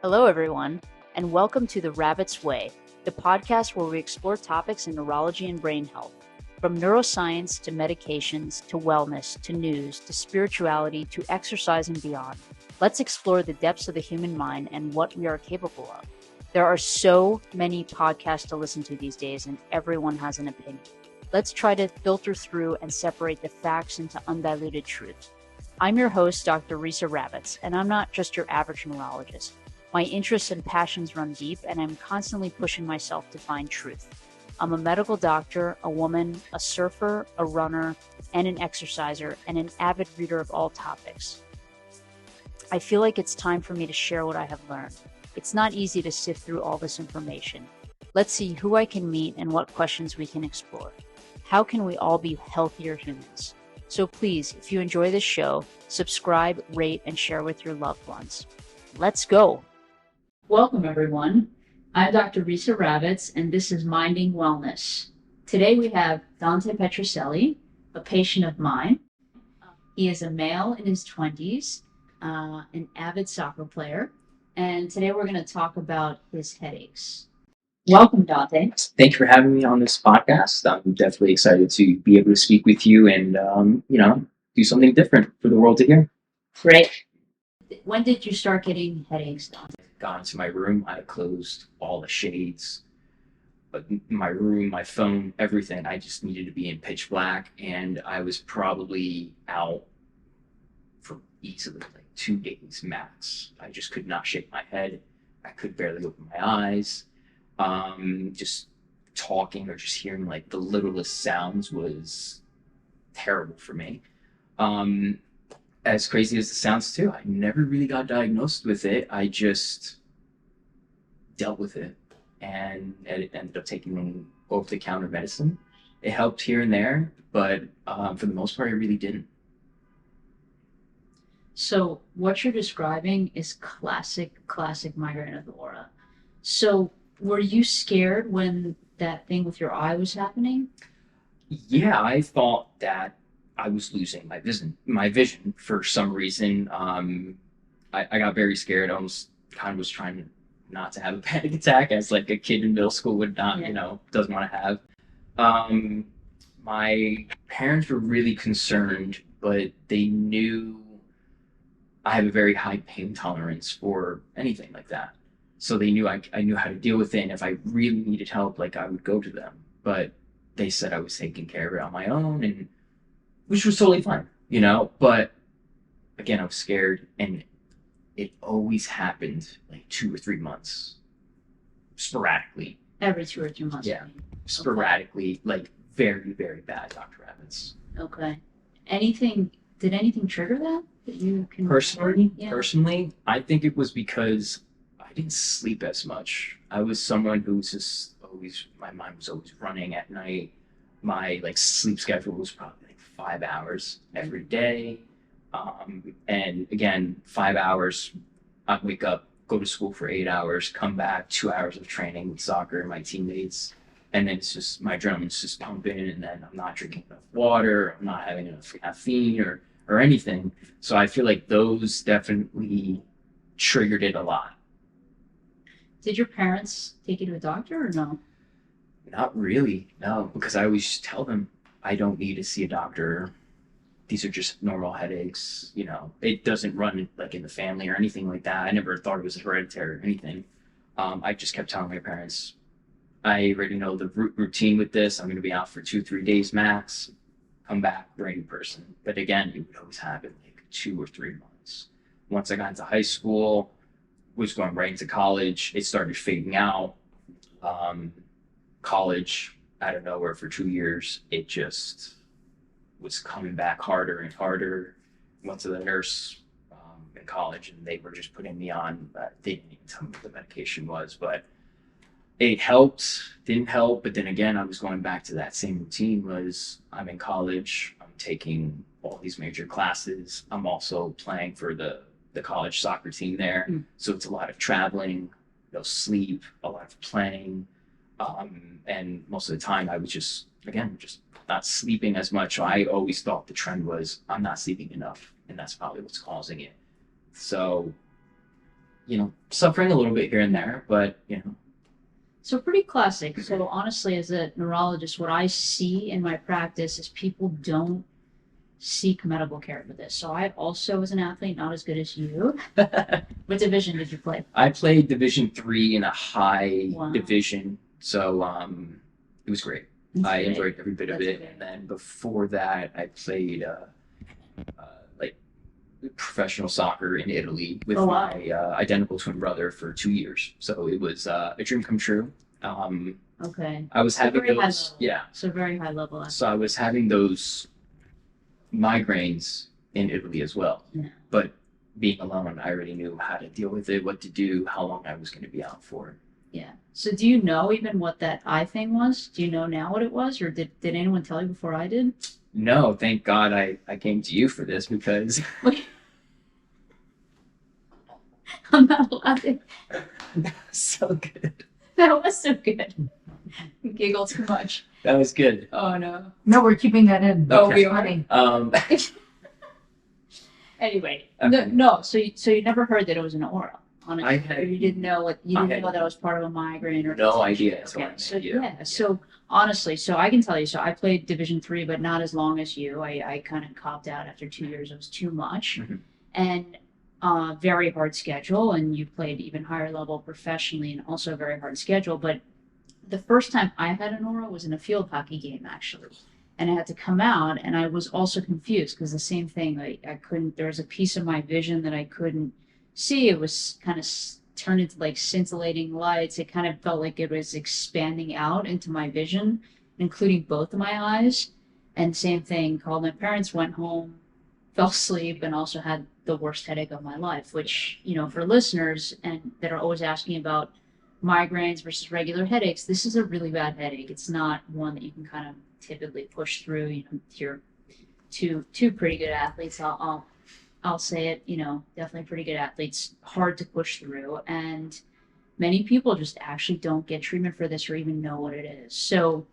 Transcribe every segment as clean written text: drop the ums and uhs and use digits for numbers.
Hello, everyone, and welcome to the Ravitz Way, the podcast where we explore topics in neurology and brain health, from neuroscience to medications to wellness to news to spirituality to exercise and beyond. Let's explore the depths of the human mind and what we are capable of. There are so many podcasts to listen to these days, and everyone has an opinion. Let's try to filter through and separate the facts into undiluted truth. I'm your host, Dr. Risa Ravitz, and I'm not just your average neurologist. My interests and passions run deep, and I'm constantly pushing myself to find truth. I'm a medical doctor, a woman, a surfer, a runner, and an exerciser, and an avid reader of all topics. I feel like it's time for me to share what I have learned. It's not easy to sift through all this information. Let's see who I can meet and what questions we can explore. How can we all be healthier humans? So please, if you enjoy this show, subscribe, rate, and share with your loved ones. Let's go. Welcome, everyone. I'm Dr. Risa Ravitz, and this is Minding Wellness. Today we have Dante Petrocelli, a patient of mine. He is a male in his 20s, an avid soccer player, and today we're going to talk about his headaches. Welcome, Dante. Thank you for having me on this podcast. I'm definitely excited to be able to speak with you and, do something different for the world to hear. Great. When did you start getting headaches, Dante? Got into my room. I closed all the shades, but my room, my phone, everything. I just needed to be in pitch black, and I was probably out for easily like 2 days max. I just could not shake my head. I could barely open my eyes. Just talking or just hearing like the littlest sounds was terrible for me. As crazy as it sounds too, I never really got diagnosed with it. I just dealt with it, and it ended up taking over-the-counter medicine. It helped here and there, but for the most part, it really didn't. So what you're describing is classic migraine of the aura. So were you scared when that thing with your eye was happening? Yeah, I thought that I was losing my vision for some reason. I got very scared. I almost kind of was trying not to have a panic attack, as like a kid in middle school would not, doesn't want to have. My parents were really concerned, but they knew I have a very high pain tolerance for anything like that. So they knew I knew how to deal with it, and if I really needed help, like I would go to them. But they said I was taking care of it on my own, and which was totally fine, But again, I was scared, and it always happened like 2 or 3 months, sporadically. Every 2 or 3 months? Yeah, sporadically, like very, very bad, Dr. Evans. Okay. Did anything trigger that you can Personally, Yeah. personally, I think it was because I didn't sleep as much. I was someone who was just always, my mind was always running at night. My sleep schedule was probably 5 hours every day. And again, 5 hours, I wake up, go to school for 8 hours, come back, 2 hours of training with soccer and my teammates. And then it's just, my adrenaline's just pumping, and then I'm not drinking enough water, I'm not having enough caffeine or anything. So I feel like those definitely triggered it a lot. Did your parents take you to a doctor or no? Not really, no, because I always tell them I don't need to see a doctor. These are just normal headaches, It doesn't run in the family or anything like that. I never thought it was hereditary or anything. I just kept telling my parents, I already know the routine with this. I'm going to be out for 2-3 days max. Come back, brand new person. But again, it would always happen 2 or 3 months. Once I got into high school, was going right into college, it started fading out. College, out of nowhere for 2 years, it just was coming back harder and harder. Went to the nurse in college, and they were just putting me on, they didn't even tell me what the medication was, but it helped, didn't help. But then again, I was going back to that same routine. Was I'm in college, I'm taking all these major classes, I'm also playing for the college soccer team there. So it's a lot of traveling, no sleep, a lot of playing. And most of the time I was just not sleeping as much. So I always thought the trend was I'm not sleeping enough, and that's probably what's causing it. So suffering a little bit here and there, but So pretty classic. So honestly, as a neurologist, what I see in my practice is people don't seek medical care for this. So I also was an athlete, not as good as you. What division did you play? I played Division 3 in a high Wow. division, so it was great. That's I great. enjoyed every bit of That's it. great. And then before that, I played like professional soccer in Italy with Oh, wow. my identical twin brother for 2 years. So it was a dream come true. Okay. I was So having very high those, level. yeah. So very high level. So I was having those migraines in Italy as well. Yeah. But being alone, I already knew how to deal with it, what to do, how long I was going to be out for. Yeah. So do you know even what that eye thing was? Do you know now what it was, or did anyone tell you before I did? No, thank God I came to you for this because I'm not laughing. so good. That was so good. You giggled too much. That was good. Oh no. No, we're keeping that in. Oh, Okay. we are. Funny. Anyway, Okay. no. So you never heard that it was an aura. I had- You didn't know what you I didn't had know that was part of a migraine or no idea until I Okay, met so you. yeah, so honestly, so I can tell you, so I played Division 3, but not as long as you. I kind of copped out after 2 years. It was too much, Mhm. and very hard schedule. And you played even higher level professionally, and also a very hard schedule. But the first time I had an aura was in a field hockey game, actually. And I had to come out, and I was also confused because the same thing, I couldn't, there was a piece of my vision that I couldn't see. It was kind of turned into like scintillating lights. It kind of felt like it was expanding out into my vision, including both of my eyes. And same thing, called my parents, went home, fell asleep, and also had the worst headache of my life, which, for listeners and that are always asking about migraines versus regular headaches, this is a really bad headache. It's not one that you can kind of typically push through. You're two pretty good athletes. I'll say it. Definitely pretty good athletes. Hard to push through, and many people just actually don't get treatment for this or even know what it is. So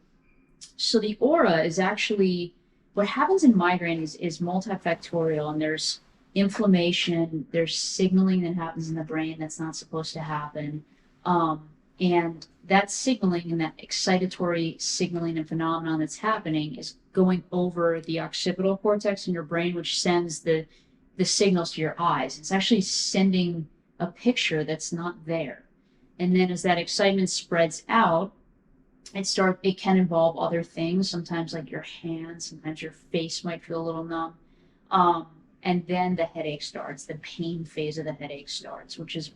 the aura is actually what happens in migraine is multifactorial, and there's inflammation, there's signaling that happens in the brain that's not supposed to happen. And that signaling and that excitatory signaling and phenomenon that's happening is going over the occipital cortex in your brain, which sends the signals to your eyes. It's actually sending a picture that's not there. And then as that excitement spreads out, it can involve other things, sometimes like your hands, sometimes your face might feel a little numb. And then the headache starts, the pain phase of the headache starts, which is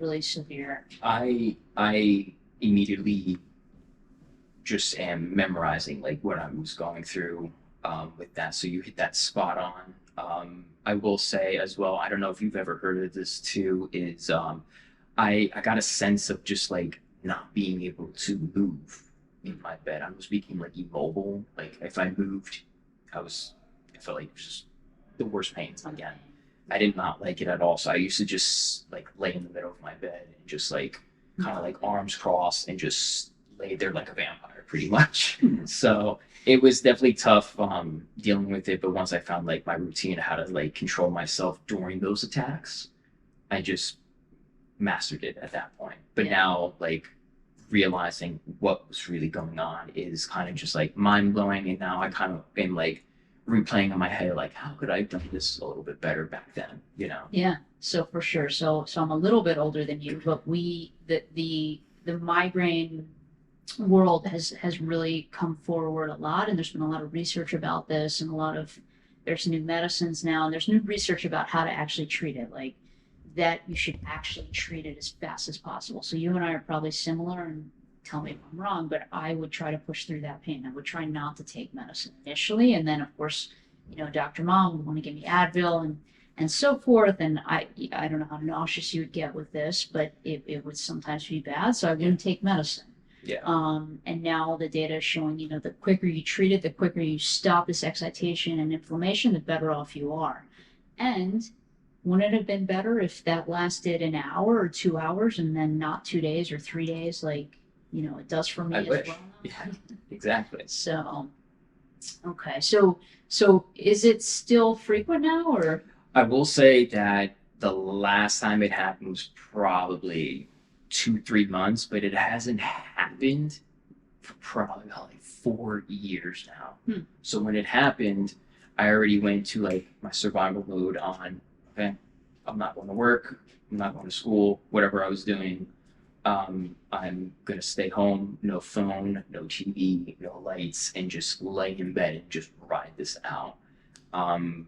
really severe. I immediately just am memorizing like what I was going through with that. So you hit that spot on. I will say as well, I don't know if you've ever heard of this too, is I got a sense of just like not being able to move in my bed. I was becoming like immobile. Like if I moved, I felt like it was just the worst pains again. I did not like it at all. So I used to just like lay in the middle of my bed and just like kind of like arms crossed and just lay there like a vampire pretty much. So it was definitely tough dealing with it. But once I found like my routine, how to like control myself during those attacks, I just mastered it at that point. But Yeah. now like realizing what was really going on is kind of just like mind blowing. And now I kind of am like replaying in my head, like, how could I have done this a little bit better back then? Yeah, so for sure. So I'm a little bit older than you, but the migraine world has really come forward a lot, and there's been a lot of research about this, and there's new medicines now, and there's new research about how to actually treat it, like that you should actually treat it as fast as possible. So you and I are probably similar, and tell me if I'm wrong, but I would try to push through that pain. I would try not to take medicine initially, and then of course, Dr. Mom would want to give me Advil and so forth. And I don't know how nauseous you would get with this, but it would sometimes be bad, so I wouldn't take medicine. Yeah. And now the data is showing, the quicker you treat it, the quicker you stop this excitation and inflammation, the better off you are. And wouldn't it have been better if that lasted an hour or 2 hours and then not 2 days or 3 days, like it does for me I as wish. well? Yeah, exactly. So, okay. So is it still frequent now, or? I will say that The last time it happened was probably 2, 3 months, but it hasn't happened for probably about like 4 years now. So when it happened, I already went to like my survival mode on, okay, I'm not going to work, I'm not going to school, whatever I was doing. I'm gonna stay home, no phone, no TV, no lights, and just lay in bed and just ride this out. Um,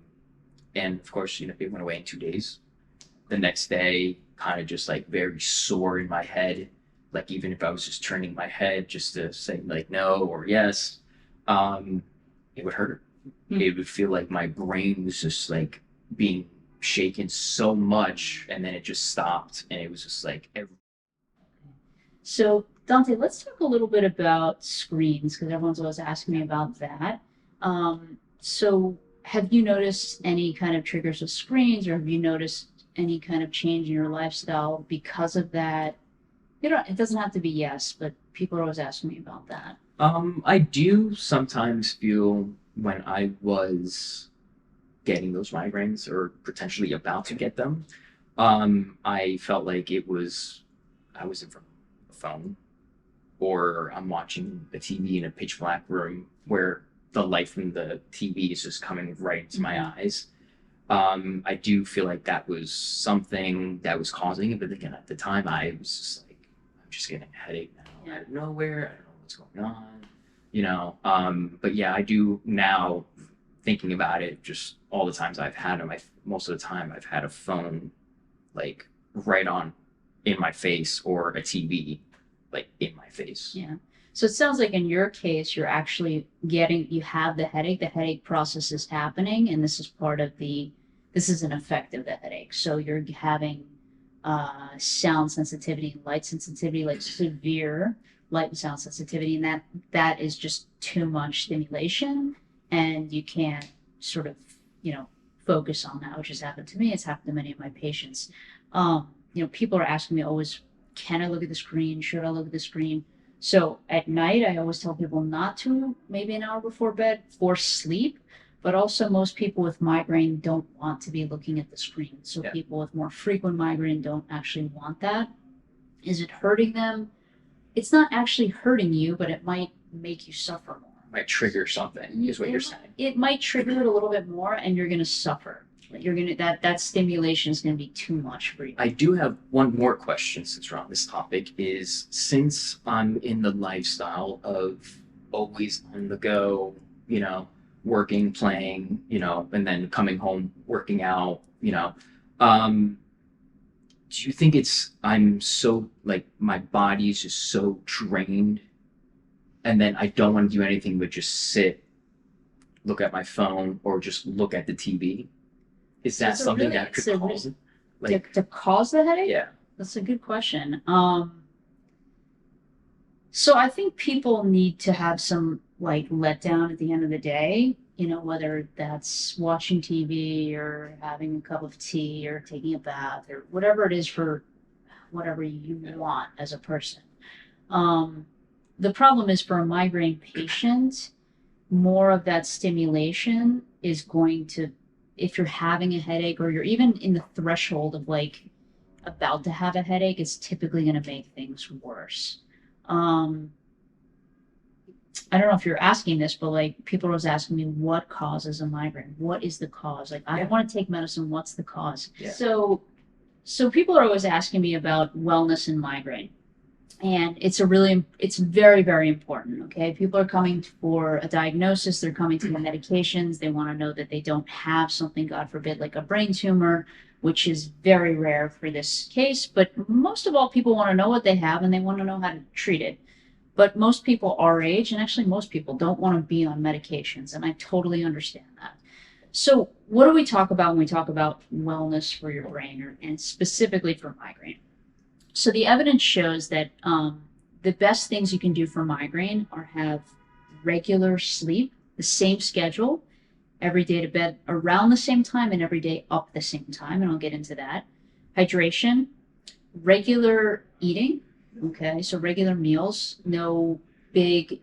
and of course, it went away in 2 days. The next day, kind of just like very sore in my head. Like even if I was just turning my head just to say like no or yes, um, it would hurt. It would feel like my brain was just like being shaken so much, and then it just stopped, and it was just like So, Dante, let's talk a little bit about screens because everyone's always asking me about that. So, have you noticed any kind of triggers with screens, or have you noticed any kind of change in your lifestyle because of that? It doesn't have to be yes, but people are always asking me about that. I do sometimes feel when I was getting those migraines or potentially about to get them, I felt like I was in front of a phone or I'm watching the TV in a pitch black room where the light from the TV is just coming right into my eyes. I do feel like that was something that was causing it, but again, at the time, I was just like, I'm just getting a headache now out of nowhere. I don't know what's going on. But yeah, I do now thinking about it, just all the times I've had them. Most of the time, I've had a phone like right on in my face or a TV like in my face. Yeah. So it sounds like in your case, you have the headache process is happening, and this is an effect of the headache. So you're having sound sensitivity and light sensitivity, like severe light and sound sensitivity, and that is just too much stimulation, and you can't sort of, focus on that, which has happened to me. It's happened to many of my patients. People are asking me always, can I look at the screen? Should I look at the screen? So at night, I always tell people not to, maybe an hour before bed for sleep. But also, most people with migraine don't want to be looking at the screen. So people with more frequent migraine don't actually want that. Is it hurting them? It's not actually hurting you, but it might make you suffer more. Might trigger something, is what you're saying. It might trigger it a little bit more, and you're going to suffer. That stimulation is going to be too much for you. I do have one more question since we're on this topic. Is since I'm in the lifestyle of always on the go, working, playing, and then coming home, working out, do you think I'm so like my body is just so drained, and then I don't want to do anything but just sit, look at my phone, or just look at the TV? Is that something that could cause it? To cause the headache? Yeah. That's a good question. So I think people need to have some like letdown at the end of the day, whether that's watching TV or having a cup of tea or taking a bath or whatever it is for whatever you want as a person. The problem is for a migraine patient, more of that stimulation is going to, if you're having a headache or you're even in the threshold of like about to have a headache, it's typically going to make things worse. I don't know if you're asking this, but like people are always asking me what causes a migraine? What is the cause? Like, I don't want to take medicine. What's the cause? Yeah. So people are always asking me about wellness and migraine. And it's very, very important. Okay. People are coming for a diagnosis. They're coming to the medications. They want to know that they don't have something, God forbid, like a brain tumor, which is very rare for this case. But most of all, people want to know what they have and they want to know how to treat it. But most people our age, and actually most people, don't want to be on medications. And I totally understand that. So what do we talk about when we talk about wellness for your brain, and specifically for migraine? So the evidence shows that the best things you can do for migraine are have regular sleep, the same schedule, every day to bed around the same time and every day up the same time, and I'll get into that. Hydration, regular eating, okay, so regular meals, no big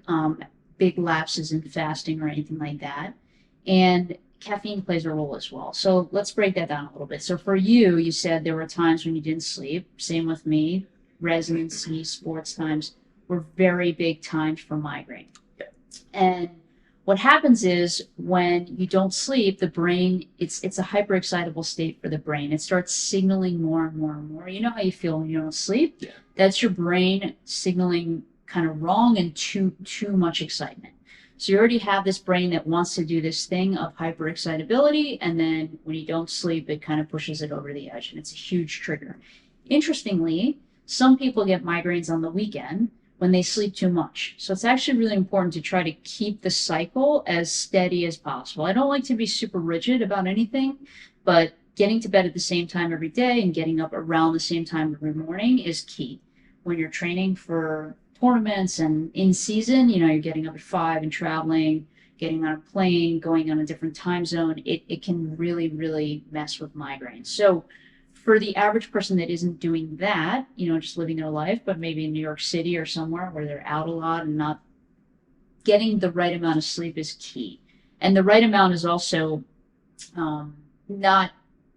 lapses in fasting or anything like that. And caffeine plays a role as well. So let's break that down a little bit. So for you, you said there were times when you didn't sleep. Same with me. Residency, sports times were very big times for migraine. And what happens is when you don't sleep, the brain, it's a hyperexcitable state for the brain. It starts signaling more and more and more. You know how you feel when you don't sleep? Yeah. That's your brain signaling kind of wrong and too much excitement. So you already have this brain that wants to do this thing of hyperexcitability, and then when you don't sleep, it kind of pushes it over the edge, and it's a huge trigger. Interestingly, some people get migraines on the weekend when they sleep too much. So it's actually really important to try to keep the cycle as steady as possible. I don't like to be super rigid about anything, but getting to bed at the same time every day and getting up around the same time every morning is key. When you're training for tournaments and in season, you know, you're getting up at 5 and traveling, getting on a plane, going on a different time zone, it can really, really mess with migraines. So for the average person that isn't doing that, you know, just living their life, but maybe in New York City or somewhere where they're out a lot and not getting the right amount of sleep is key. And the right amount is also not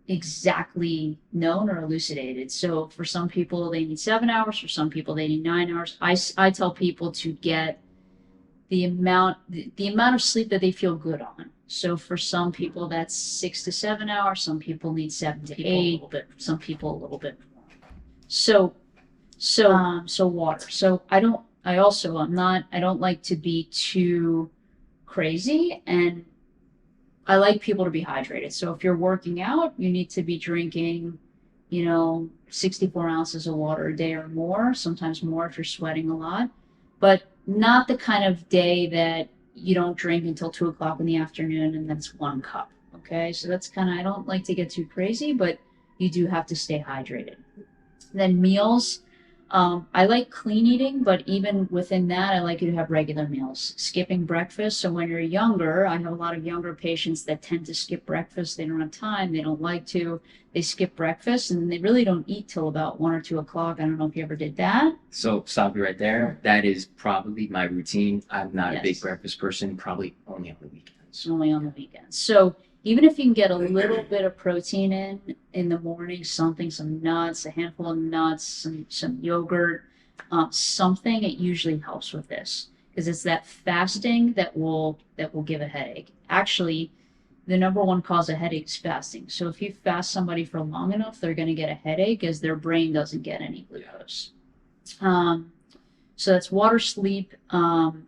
exactly known or elucidated. So for some people, they need 7 hours. For some people, they need 9 hours. I tell people to get the amount of sleep that they feel good on. So for some people, that's 6 to 7 hours. Some people need 7 to 8, but some people a little bit more. So water. So I don't like to be too crazy, and I like people to be hydrated. So if you're working out, you need to be drinking, 64 ounces of water a day or more, sometimes more if you're sweating a lot, but not the kind of day that you don't drink until 2 o'clock in the afternoon and that's 1 cup. Okay. So that's I don't like to get too crazy, but you do have to stay hydrated. Then meals. I like clean eating, but even within that, I like you to have regular meals. Skipping breakfast. So when you're younger, I have a lot of younger patients that tend to skip breakfast. They don't have time. They don't like to. They skip breakfast and they really don't eat till about 1 or 2 o'clock. I don't know if you ever did that. So stop you right there. That is probably my routine. I'm not a big breakfast person, probably only on the weekends. Only on the weekends. So even if you can get a little bit of protein in the morning, some nuts, a handful of nuts, some yogurt, something, it usually helps with this because it's that fasting that will give a headache. Actually, the number one cause of headache is fasting. So if you fast somebody for long enough, they're going to get a headache as their brain doesn't get any glucose. So that's water, sleep,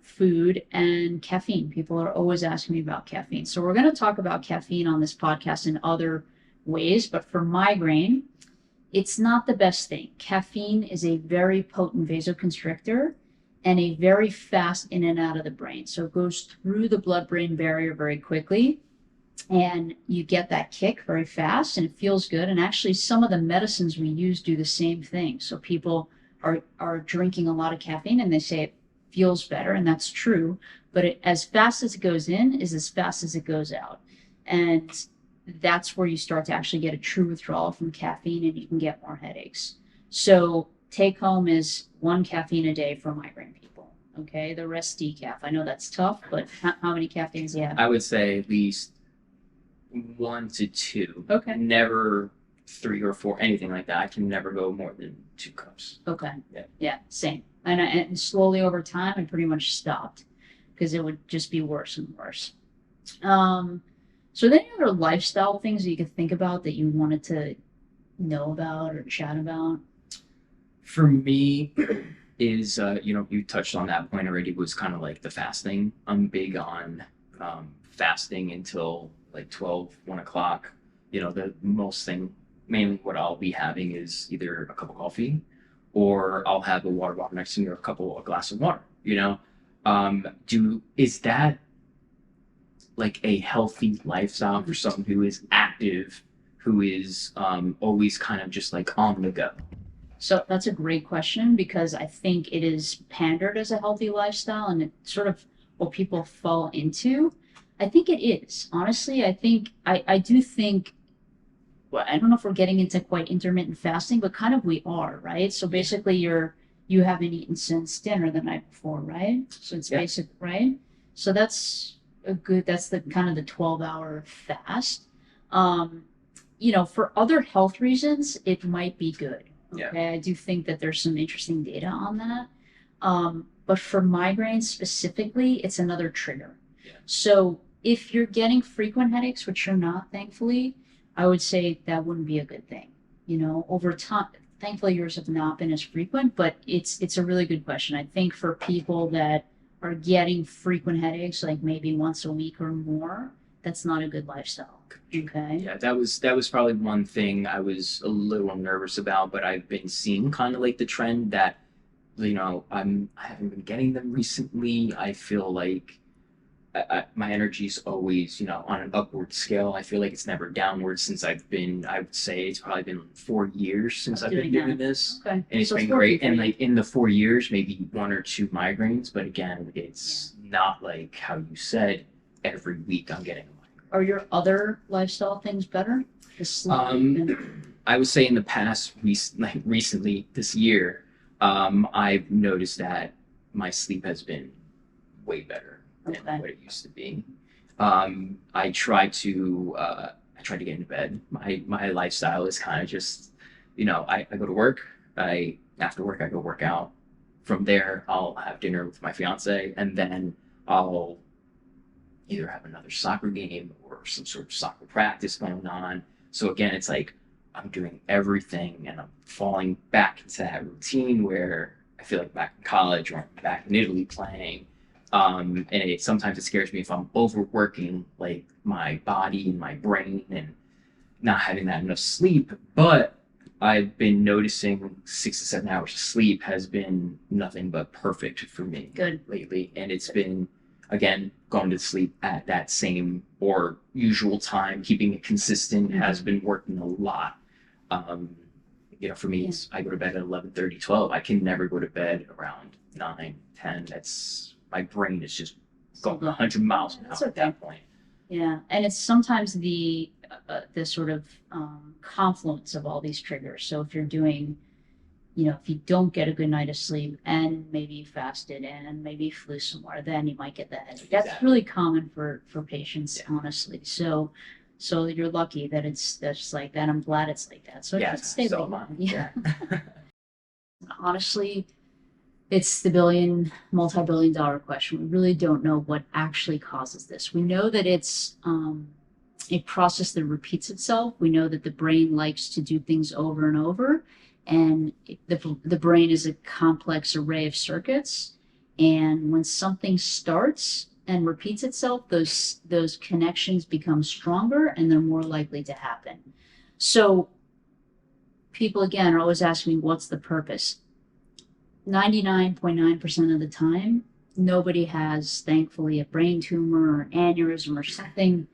food, and caffeine. People are always asking me about caffeine. So we're going to talk about caffeine on this podcast in other ways, but for migraine, it's not the best thing. Caffeine is a very potent vasoconstrictor and a very fast in and out of the brain. So it goes through the blood-brain barrier very quickly, and you get that kick very fast, and it feels good. And actually, some of the medicines we use do the same thing. So people are drinking a lot of caffeine and they say it feels better, and that's true, but as fast as it goes in is as fast as it goes out, and that's where you start to actually get a true withdrawal from caffeine and you can get more headaches. So take home is 1 caffeine a day for migraine people. Okay, the rest decaf. I know that's tough, but how many caffeines do you have? I would say at least 1 to 2. Okay. Never 3 or 4, anything like that. I can never go more than 2 cups. Okay. Yeah, same. And slowly over time, I pretty much stopped because it would just be worse and worse. So are there any other lifestyle things that you could think about that you wanted to know about or chat about? For me, is you touched on that point already, was kind of like the fasting. I'm big on fasting until like 12, 1 o'clock. The most thing, mainly what I'll be having is either a cup of coffee or I'll have a water bottle next to me or a glass of water, is that like a healthy lifestyle for someone who is active, who is always kind of just like on the go? So that's a great question because I think it is pandered as a healthy lifestyle and it's sort of what people fall into. I think it is. Honestly, I do think, well, I don't know if we're getting into quite intermittent fasting, but kind of we are, right? So basically you haven't eaten since dinner the night before, right? So it's basic, right? So that's a good, that's the kind of the 12-hour fast. For other health reasons, it might be good. Yeah. Okay. I do think that there's some interesting data on that. But for migraines specifically, it's another trigger. Yeah. So if you're getting frequent headaches, which you're not, thankfully, I would say that wouldn't be a good thing. Over time, thankfully yours have not been as frequent, but it's a really good question. I think for people that are getting frequent headaches, like maybe once a week or more, that's not a good lifestyle. Okay. Yeah, that was probably one thing I was a little nervous about, but I've been seeing kind of like the trend that, I haven't been getting them recently. I feel like my energy's always, on an upward scale. I feel like it's never downward since I would say it's probably been 4 years since I've been doing this. Okay. And it's So been working great. for And you. like in the 4 years, maybe one or two migraines, but again, it's not like how you said every week I'm getting a migraine. Are your other lifestyle things better? The sleep I would say in the past, recently this year, I've noticed that my sleep has been way better than Okay. what it used to be. I try to get into bed. My lifestyle is kind of just, I go to work. After work I go work out. From there I'll have dinner with my fiance, and then I'll either have another soccer game or some sort of soccer practice going on. So again, it's like I'm doing everything and I'm falling back into that routine where I feel like back in college or I'm back in Italy playing. And sometimes it scares me if I'm overworking like my body and my brain and not having that enough sleep. But I've been noticing 6 to 7 hours of sleep has been nothing but perfect for me Good. lately. And it's been, again, going to sleep at that same or usual time, keeping it consistent has been working a lot. For me, I go to bed at 11:30, 12. I can never go to bed around 9, 10. My brain is just going 100 miles an hour at that point. Yeah, and it's sometimes the sort of confluence of all these triggers. So if you're doing, if you don't get a good night of sleep and maybe you fasted and maybe you flew somewhere, then you might get that headache. That's Exactly. really common for patients, honestly. So you're lucky that that's like that. I'm glad it's like that. So it should stay so like am that. I. Yeah. Honestly, it's the multi-billion dollar question. We really don't know what actually causes this. We know that it's a process that repeats itself. We know that the brain likes to do things over and over, and the brain is a complex array of circuits. And when something starts and repeats itself, those connections become stronger and they're more likely to happen. So people again are always asking me, what's the purpose? 99.9% of the time, nobody has, thankfully, a brain tumor or aneurysm or something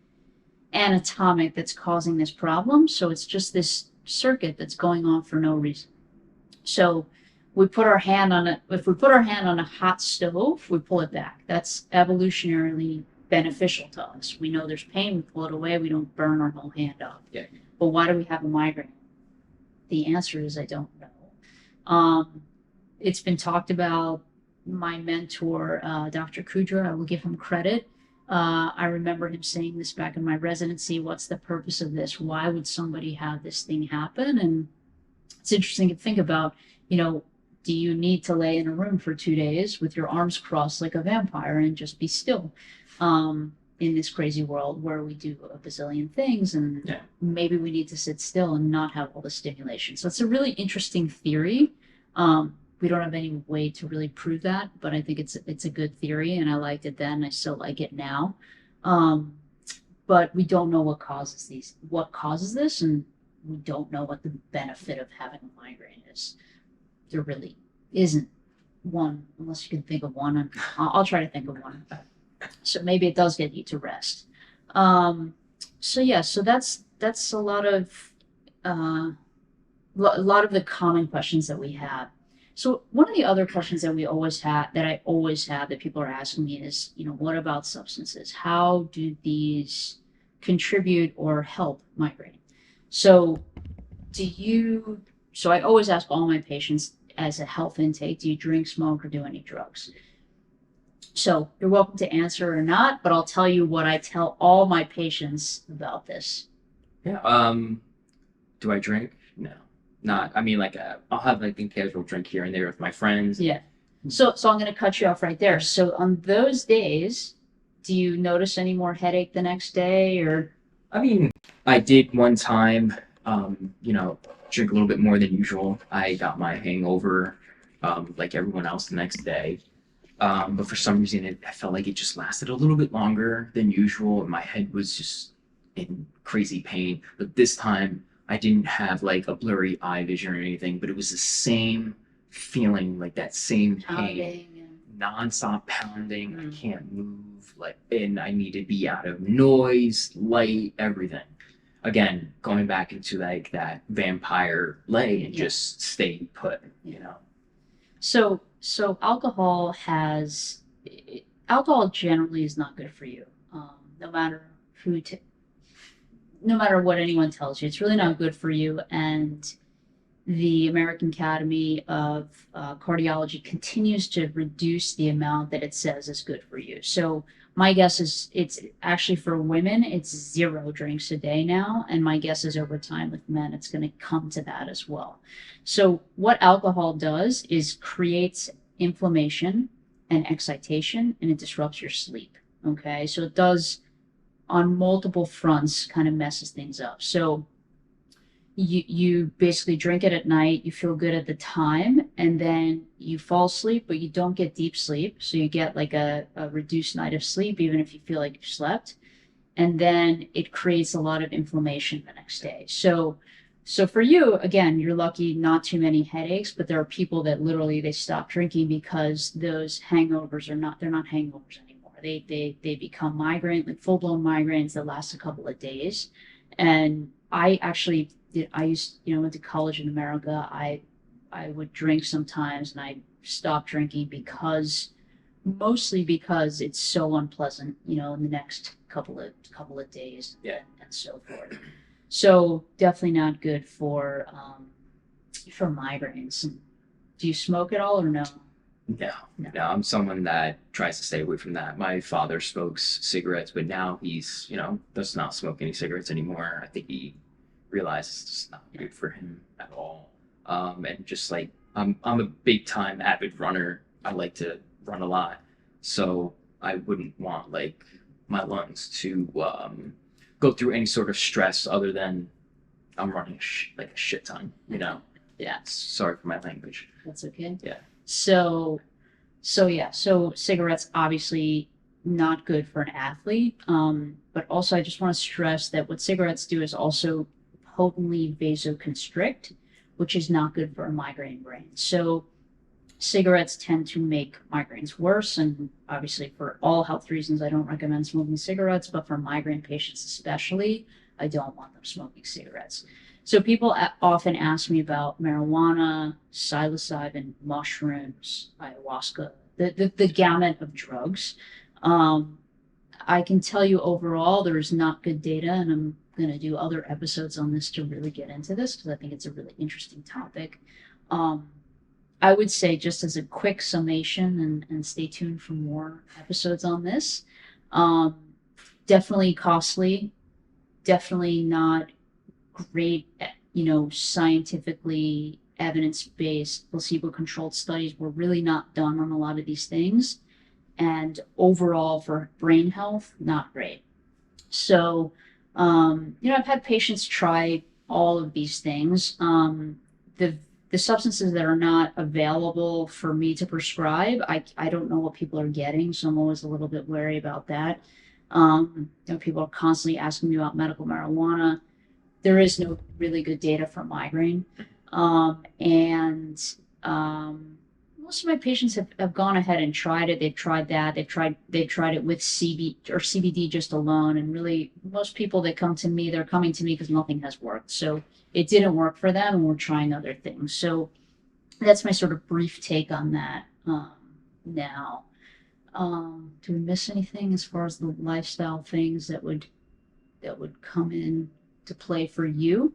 anatomic that's causing this problem. So it's just this circuit that's going on for no reason. So we put our hand on it. If we put our hand on a hot stove, we pull it back. That's evolutionarily beneficial to us. We know there's pain, we pull it away, we don't burn our whole hand off. Yeah. But why do we have a migraine? The answer is I don't know. It's been talked about. My mentor, Dr. Kudra, I will give him credit. I remember him saying this back in my residency. What's the purpose of this? Why would somebody have this thing happen? And it's interesting to think about, do you need to lay in a room for 2 days with your arms crossed like a vampire and just be still? In this crazy world where we do a bazillion things, and maybe we need to sit still and not have all the stimulation. So it's a really interesting theory. We don't have any way to really prove that, but I think it's a good theory, and I liked it then. I still like it now. But we don't know what causes this, and we don't know what the benefit of having a migraine is. There really isn't one, unless you can think of one. And I'll try to think of one. So maybe it does get you to rest. So that's a lot of the common questions that we have. So one of the other questions that I always have that people are asking me is, what about substances? How do these contribute or help migraine? So I always ask all my patients, as a health intake, do you drink, smoke, or do any drugs? So you're welcome to answer or not, but I'll tell you what I tell all my patients about this. Yeah. Do I drink? No, not. I mean, I'll have like a casual drink here and there with my friends. Yeah. So I'm going to cut you off right there. So on those days, do you notice any more headache the next day, or? I mean, I did one time, you know, drink a little bit more than usual. I got my hangover, like everyone else the next day. But for some reason, I felt like it just lasted a little bit longer than usual, and my head was just in crazy pain. But this time, I didn't have like a blurry eye vision or anything, but it was the same feeling, like that same pain, Pounding nonstop pounding. I Mm. can't move, like, and I need to be out of noise, light, everything. Again, going back into like that vampire lay and Yeah. just stay put, you know. So alcohol generally is not good for you. No matter who, no matter what anyone tells you, it's really not good for you. And the American Academy of Cardiology continues to reduce the amount that it says is good for you. So my guess is it's actually for women, it's 0 drinks a day now. And my guess is over time with men, it's going to come to that as well. So what alcohol does is creates inflammation and excitation, and it disrupts your sleep. Okay. So it does on multiple fronts kind of messes things up. So you basically drink it at night, you feel good at the time, and then you fall asleep, but you don't get deep sleep. So you get like a reduced night of sleep, even if you feel like you slept. And then it creates a lot of inflammation the next day. So for you, again, you're lucky, not too many headaches, but there are people that literally they stop drinking because those hangovers they're not hangovers anymore. They become migraine, like full blown migraines that last a couple of days. And I actually I used, went to college in America. I would drink sometimes, and I stopped drinking mostly because it's so unpleasant, in the next couple of days, Yeah. and so forth. So definitely not good for migraines. Do you smoke at all or no? No, No. no, I'm someone that tries to stay away from that. My father smokes cigarettes, but now he's, does not smoke any cigarettes anymore. I think he realizes it's not good for him at all. And just like I'm a big time avid runner. I like to run a lot, so I wouldn't want like my lungs to go through any sort of stress other than I'm running like a shit ton. Yeah, Sorry for my language. that's okay. Yeah. So cigarettes obviously not good for an athlete. But also I just want to stress that what cigarettes do is also potently vasoconstrict, which is not good for a migraine brain. So cigarettes tend to make migraines worse, and obviously for all health reasons, I don't recommend smoking cigarettes, but for migraine patients especially, I don't want them smoking cigarettes. So people often ask me about marijuana, psilocybin, mushrooms, ayahuasca, the gamut of drugs. Um, I can tell you overall, there's not good data, and I'm going to do other episodes on this to really get into this because I think it's a really interesting topic. Um, I would say, just as a quick summation, and stay tuned for more episodes on this, um, definitely costly, definitely not great, scientifically evidence-based placebo-controlled studies were really not done on a lot of these things. And overall for brain health, not great. So, I've had patients try all of these things. The substances that are not available for me to prescribe, I don't know what people are getting, so I'm always a little bit wary about that. People are constantly asking me about medical marijuana. There is no really good data for migraine. And most of my patients have gone ahead and tried it. They've tried that. They've tried it with CBD just alone. And really, most people that come to me, they're coming to me because nothing has worked. So it didn't work for them, and we're trying other things. So that's my sort of brief take on that. Now, do we miss anything as far as the lifestyle things that would come in to play for you?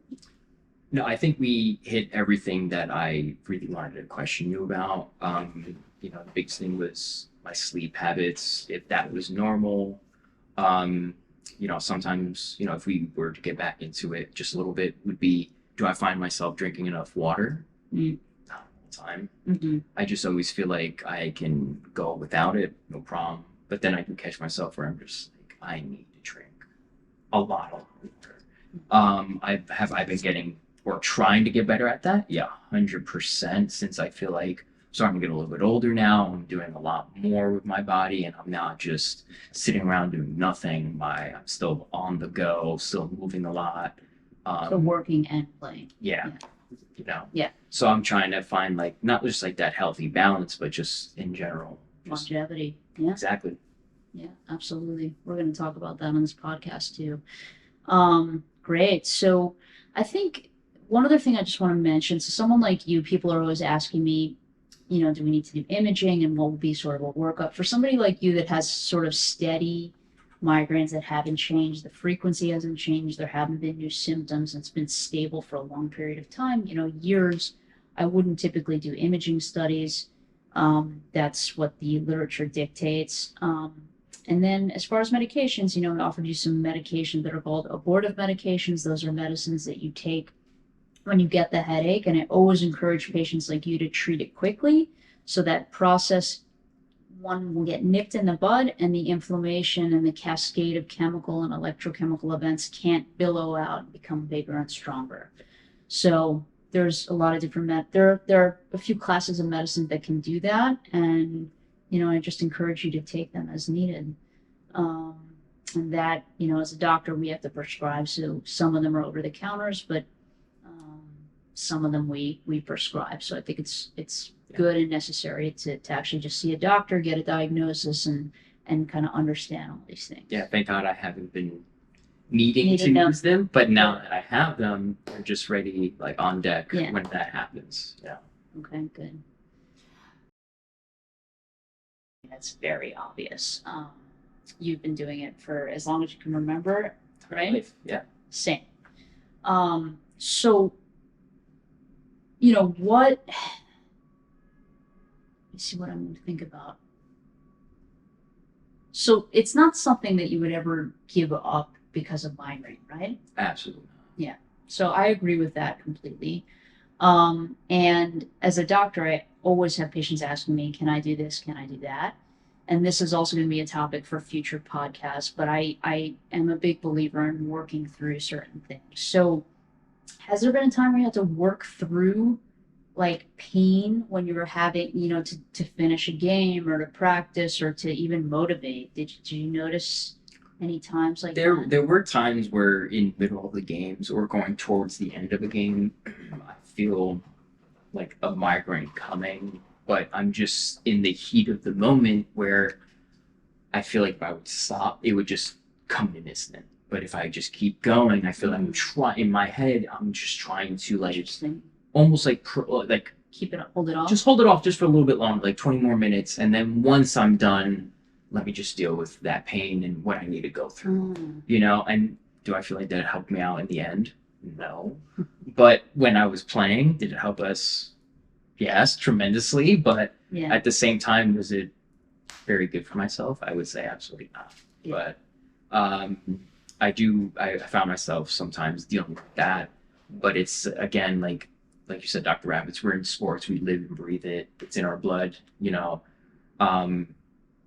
No, I think we hit everything that I really wanted to question you about. The biggest thing was my sleep habits, if that was normal. Sometimes, if we were to get back into it just a little bit, would be, do I find myself drinking enough water? Mm. Not all the time. Mm-hmm. I just always feel like I can go without it, no problem. But then I can catch myself where I'm just like, I need to drink a lot of water. I've been getting or trying to get better at that? Yeah, 100%. Since I feel like I'm starting to get a little bit older now, I'm doing a lot more with my body, and I'm not just sitting around doing nothing. I'm still on the go, still moving a lot. So working and playing. Yeah. Yeah. So I'm trying to find like not just like that healthy balance, but just in general. Longevity. Yeah. Exactly. Yeah, absolutely. We're going to talk about that on this podcast too. Great. So I think one other thing I just want to mention, so someone like you, people are always asking me, do we need to do imaging and what will be sort of a workup? For somebody like you that has sort of steady migraines that haven't changed, the frequency hasn't changed, there haven't been new symptoms, it's been stable for a long period of time, years, I wouldn't typically do imaging studies. That's what the literature dictates. And then as far as medications, I offered you some medications that are called abortive medications. Those are medicines that you take when you get the headache. And I always encourage patients like you to treat it quickly so that process one will get nipped in the bud and the inflammation and the cascade of chemical and electrochemical events can't billow out and become bigger and stronger. So there's a lot of different there are a few classes of medicine that can do that, and I just encourage you to take them as needed. And that, as a doctor, we have to prescribe. So some of them are over the counters, but some of them we prescribe. So I think it's good and necessary to actually just see a doctor, get a diagnosis, and kind of understand all these things. Yeah, thank God I haven't been needing to use them, but now that I have them, they're just ready, like on deck when that happens. Yeah. Okay, good. That's very obvious. You've been doing it for as long as you can remember, right? Life. Yeah. Same. So, what? Let me see what I'm going to think about. So it's not something that you would ever give up because of migraine, right? Absolutely. Yeah. So I agree with that completely. And as a doctor, I always have patients asking me, can I do this? Can I do that? And this is also going to be a topic for future podcasts, but I am a big believer in working through certain things. So has there been a time where you had to work through like pain when you were having, to finish a game or to practice or to even motivate? Did you notice any times like that? There were times where in the middle of the games or going towards the end of a game, I feel like a migraine coming, but I'm just in the heat of the moment where I feel like if I would stop, it would just come in an instant. But if I just keep going, I feel like in my head, I'm just trying to like almost like keep it, hold it off. Just hold it off just for a little bit longer, like 20 more minutes, and then once I'm done, let me just deal with that pain and what I need to go through. And do I feel like that helped me out in the end? No. But when I was playing, did it help us? Yes, tremendously. But at the same time, was it very good for myself? I would say absolutely not. Yeah. But I found myself sometimes dealing with that. But it's, again, like you said, Dr. Ravitz, we're in sports. We live and breathe it. It's in our blood,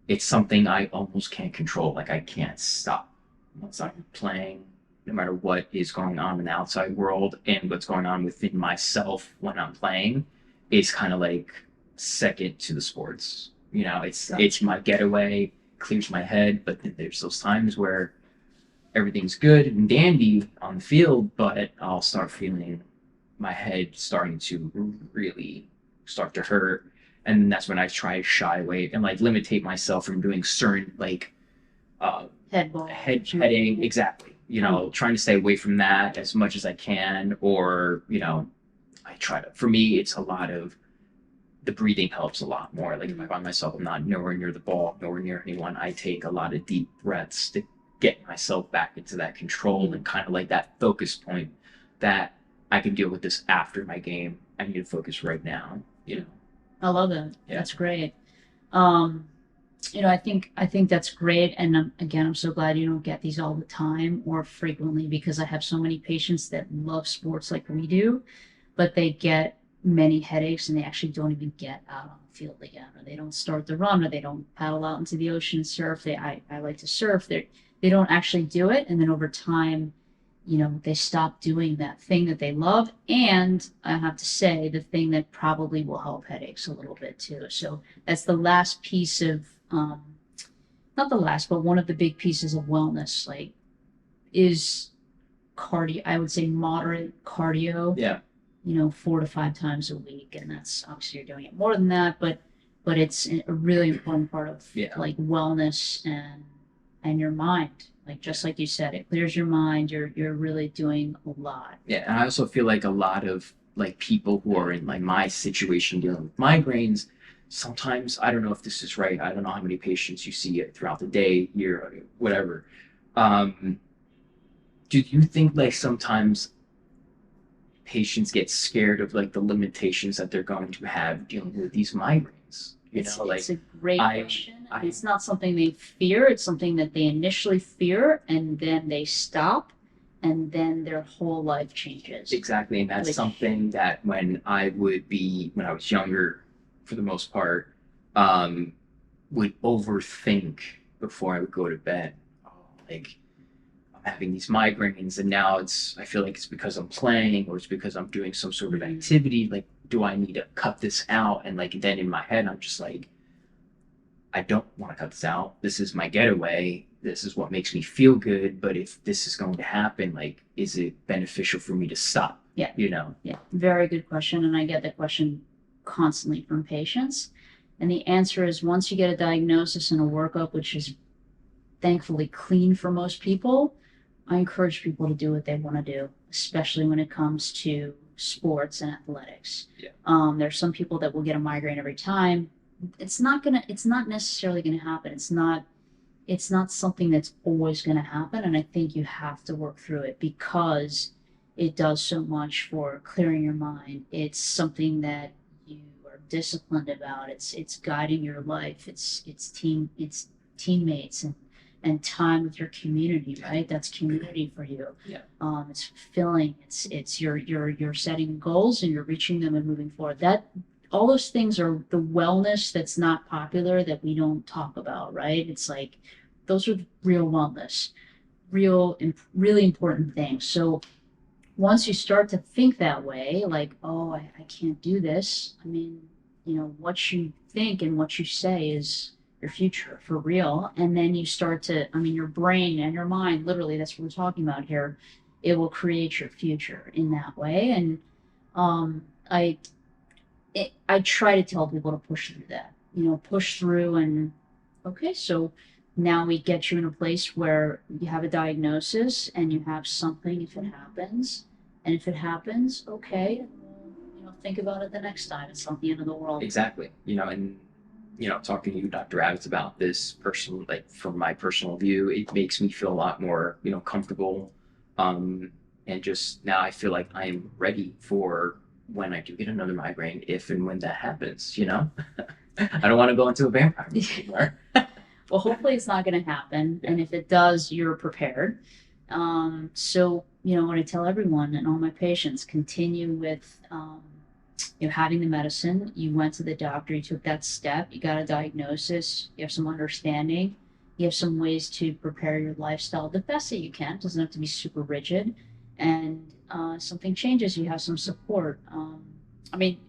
It's something I almost can't control. Like I can't stop. Once I'm playing, no matter what is going on in the outside world and what's going on within myself when I'm playing, is kind of like second to the sports. It's my getaway, clears my head, but then there's those times where everything's good and dandy on the field, but I'll start feeling my head starting to really start to hurt. And that's when I try to shy away and like limitate myself from doing certain like heading. Exactly. Trying to stay away from that as much as I can, or, I try to, for me, it's a lot of the breathing helps a lot more. Like if I find myself, I'm not nowhere near the ball, nowhere near anyone, I take a lot of deep breaths to get myself back into that control and kind of like that focus point that I can deal with this after my game. I need to focus right now, I love that. Yeah. That's great. I think that's great. And again, I'm so glad you don't get these all the time or frequently, because I have so many patients that love sports like we do, but they get many headaches and they actually don't even get out on the field again, or they don't start the run, or they don't paddle out into the ocean and surf. I like to surf. They don't actually do it, and then over time, they stop doing that thing that they love. And I have to say, the thing that probably will help headaches a little bit too. So that's the last piece of, not the last, but one of the big pieces of wellness, like, is cardio. I would say moderate cardio. Yeah. 4 to 5 times a week, and that's obviously you're doing it more than that, but it's a really important part of like wellness and your mind. Like, just like you said, it clears your mind. You're really doing a lot. Yeah, and I also feel like a lot of like people who are in like my situation dealing with migraines, sometimes I don't know if this is right. I don't know how many patients you see throughout the day, year, whatever. Um, do you think like sometimes patients get scared of like the limitations that they're going to have dealing with these migraines? It's a great I, question. I, It's not something they fear. It's something that they initially fear, and then they stop, and then their whole life changes. exactly, and that's something that when I was younger, for the most part, um, would overthink before I would go to bed. Oh, like I'm having these migraines, and now I feel like it's because I'm playing or it's because I'm doing some sort of activity. Like, do I need to cut this out? And like, then in my head, I'm just like, I don't want to cut this out. This is my getaway. This is what makes me feel good. But if this is going to happen, like, is it beneficial for me to stop? Yeah. Yeah. Very good question. And I get that question constantly from patients. And the answer is, once you get a diagnosis and a workup, which is thankfully clean for most people, I encourage people to do what they want to do, especially when it comes to sports and athletics. Yeah. There's some people that will get a migraine every time. It's not necessarily gonna happen. It's not something that's always gonna happen. And I think you have to work through it, because it does so much for clearing your mind. It's something that you are disciplined about. It's guiding your life. It's teammates and time with your community, right? That's community for you. Yeah. It's fulfilling. It's you're setting goals and you're reaching them and moving forward. That all those things are the wellness that's not popular, that we don't talk about, right? It's like, those are real wellness, really important things. So once you start to think that way, like, oh, I can't do this. I mean, what you think and what you say is your future for real. And then you start to, your brain and your mind, literally, that's what we're talking about here. It will create your future in that way. And um, I I try to tell people to push through that, push through. And okay, so now we get you in a place where you have a diagnosis and you have something if it happens. And if it happens, okay, think about it the next time. It's not the end of the world. Exactly. And talking to you, Dr. Ravitz, about this person, like from my personal view, it makes me feel a lot more, comfortable. And just now I feel like I am ready for when I do get another migraine, if and when that happens, I don't want to go into a vampire movie anymore. Well, hopefully it's not going to happen. Yeah. And if it does, you're prepared. So, what I tell everyone and all my patients, continue with, having the medicine. You went to the doctor, you took that step, you got a diagnosis, you have some understanding, you have some ways to prepare your lifestyle the best that you can. It doesn't have to be super rigid. And something changes, you have some support.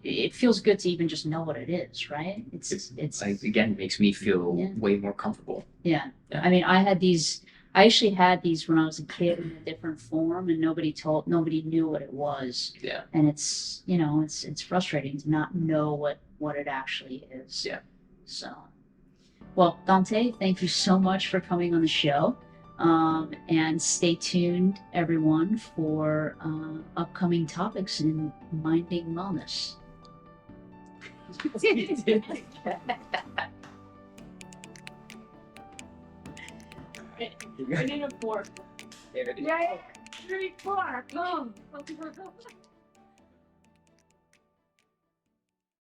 It feels good to even just know what it is, right? It's like, again, makes me feel way more comfortable. Yeah. I actually had these when I was a kid in a different form, and nobody knew what it was. Yeah. And it's frustrating to not know what it actually is. Yeah. So, well, Dante, thank you so much for coming on the show. And stay tuned, everyone, for upcoming topics in minding wellness. We need a fork. There it is. Yeah, 3, 4, come.